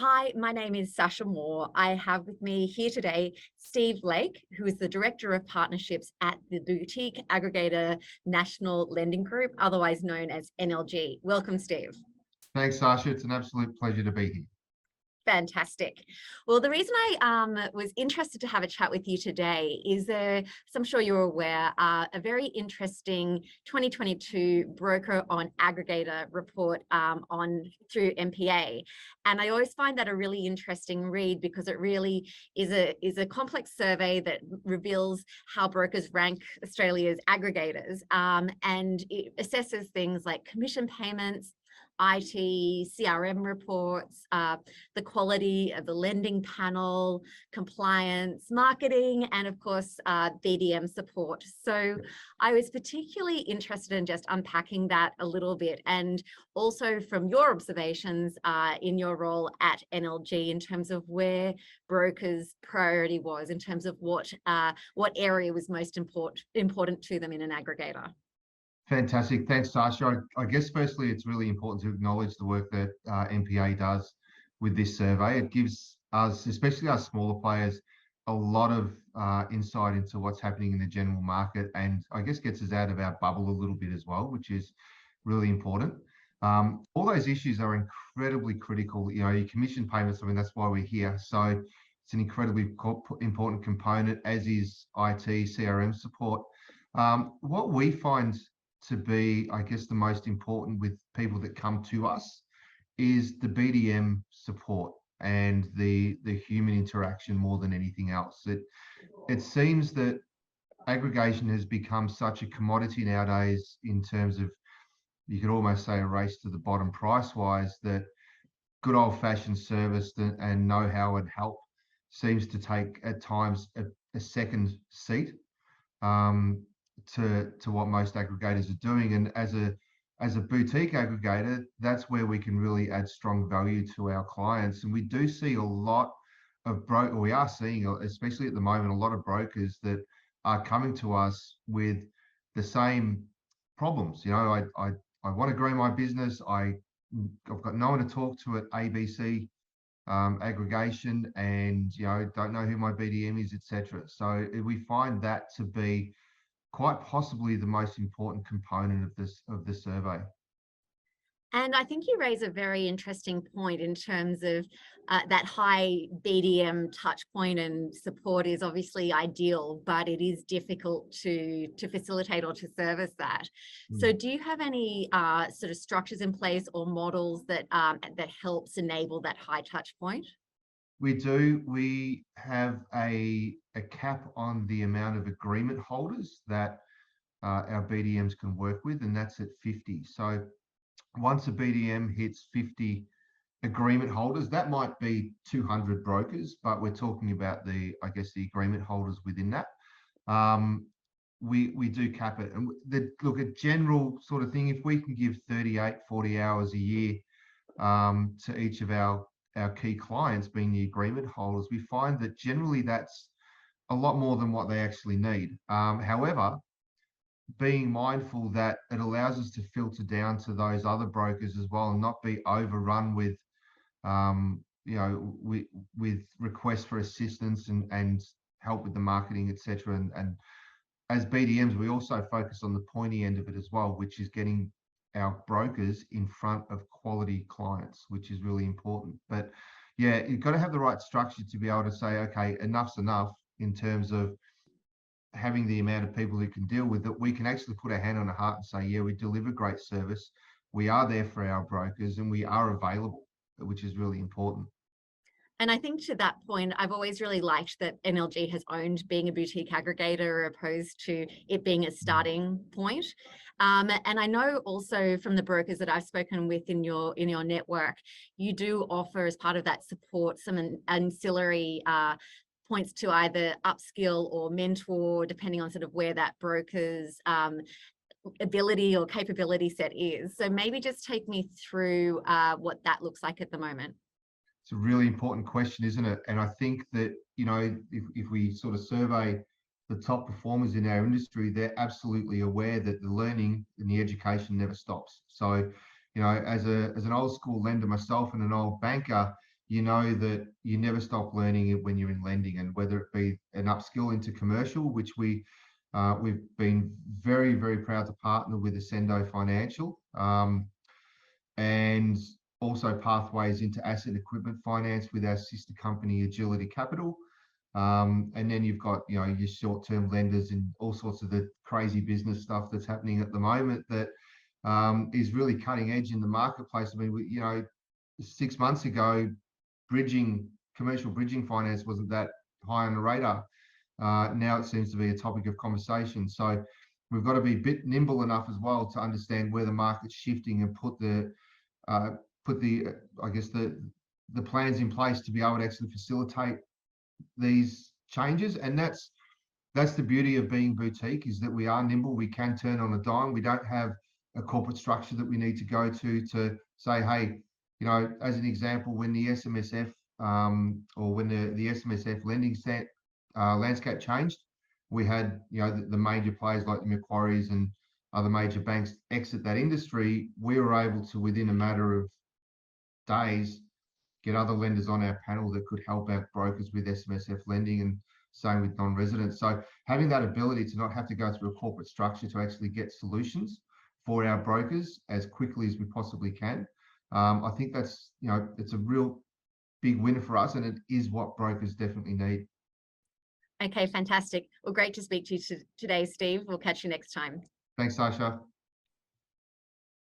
Hi, my name is Sasha Moore. I have with me here today Steve Lake, who is the Director of Partnerships at the Boutique Aggregator National Lending Group, otherwise known as NLG. Welcome, Steve. Thanks, Sasha. It's an absolute pleasure to be here. Fantastic. Well, the reason I was interested to have a chat with you today is, as I'm sure you're aware, a very interesting 2022 broker on aggregator report through MPA, and I always find that a really interesting read because it really is a complex survey that reveals how brokers rank Australia's aggregators, and it assesses things like commission payments, IT, CRM reports, the quality of the lending panel, compliance, marketing, and of course, BDM support. So I was particularly interested in just unpacking that a little bit, and also from your observations in your role at NLG in terms of where brokers' priority was in terms of what area was most important to them in an aggregator. Fantastic. Thanks, Sasha. I guess firstly, it's really important to acknowledge the work that MPA does with this survey. It gives us, especially our smaller players, a lot of insight into what's happening in the general market, and I guess gets us out of our bubble a little bit as well, which is really important. All those issues are incredibly critical. You know, your commission payments, I mean, that's why we're here. So it's an incredibly important component, as is IT, CRM support. What we find to be, I guess, the most important with people that come to us is the BDM support and the human interaction more than anything else. It seems that aggregation has become such a commodity nowadays in terms of, you could almost say, a race to the bottom price-wise, that good old-fashioned service and know-how and help seems to take at times a second seat. To what most aggregators are doing, and as a boutique aggregator, that's where we can really add strong value to our clients. And we do see a lot of we are seeing, especially at the moment, a lot of brokers that are coming to us with the same problems. You know, I want to grow my business. I've got no one to talk to at ABC aggregation, and don't know who my BDM is, etc. So we find that to be quite possibly the most important component of this survey. And I think you raise a very interesting point in terms of that high BDM touch point and support is obviously ideal, but it is difficult to facilitate or to service that. So do you have any sort of structures in place or models that helps enable that high touch point? We do. We have a cap on the amount of agreement holders that our BDMs can work with, and that's at 50. So once a BDM hits 50 agreement holders, that might be 200 brokers, but we're talking about the agreement holders within that. We do cap it. And look, a general sort of thing, if we can give 38, 40 hours a year to each of our key clients, being the agreement holders, we find that generally that's a lot more than what they actually need. However, being mindful that it allows us to filter down to those other brokers as well, and not be overrun with with requests for assistance and help with the marketing, etc. And as BDMs, we also focus on the pointy end of it as well, which is getting our brokers in front of quality clients, which is really important. But yeah, you've got to have the right structure to be able to say, okay, enough's enough, in terms of having the amount of people who can deal with it. We can actually put our hand on the heart and say, yeah, we deliver great service. We are there for our brokers and we are available, which is really important. And I think to that point, I've always really liked that NLG has owned being a boutique aggregator opposed to it being a starting point. And I know also from the brokers that I've spoken with in your network, you do offer, as part of that support, some ancillary points to either upskill or mentor, depending on sort of where that broker's ability or capability set is. So maybe just take me through what that looks like at the moment. It's a really important question, isn't it? And I think that, if we sort of survey the top performers in our industry, they're absolutely aware that the learning and the education never stops. So, as an old school lender myself and an old banker, you know that you never stop learning it when you're in lending, and whether it be an upskill into commercial, which we've been very, very proud to partner with Ascendo Financial, and also pathways into asset equipment finance with our sister company Agility Capital. And then you've got, you know, your short-term lenders and all sorts of the crazy business stuff that's happening at the moment that is really cutting edge in the marketplace. I mean, you know, 6 months ago, commercial bridging finance wasn't that high on the radar. Now it seems to be a topic of conversation. So we've got to be a bit nimble enough as well to understand where the market's shifting and put the I guess the plans in place to be able to actually facilitate these changes. And that's the beauty of being boutique, is that we are nimble. We can turn on a dime. We don't have a corporate structure that we need to go to say, hey, you know, as an example, when the SMSF or when the SMSF lending landscape changed, we had, you know, the major players like the Macquarie's and other major banks exit that industry. We were able to, within a matter of days, get other lenders on our panel that could help our brokers with SMSF lending, and same with non-residents. So having that ability to not have to go through a corporate structure to actually get solutions for our brokers as quickly as we possibly can, I think that's, you know, it's a real big win for us, and it is what brokers definitely need. Okay, fantastic. Well, great to speak to you today, Steve. We'll catch you next time. Thanks, Sasha.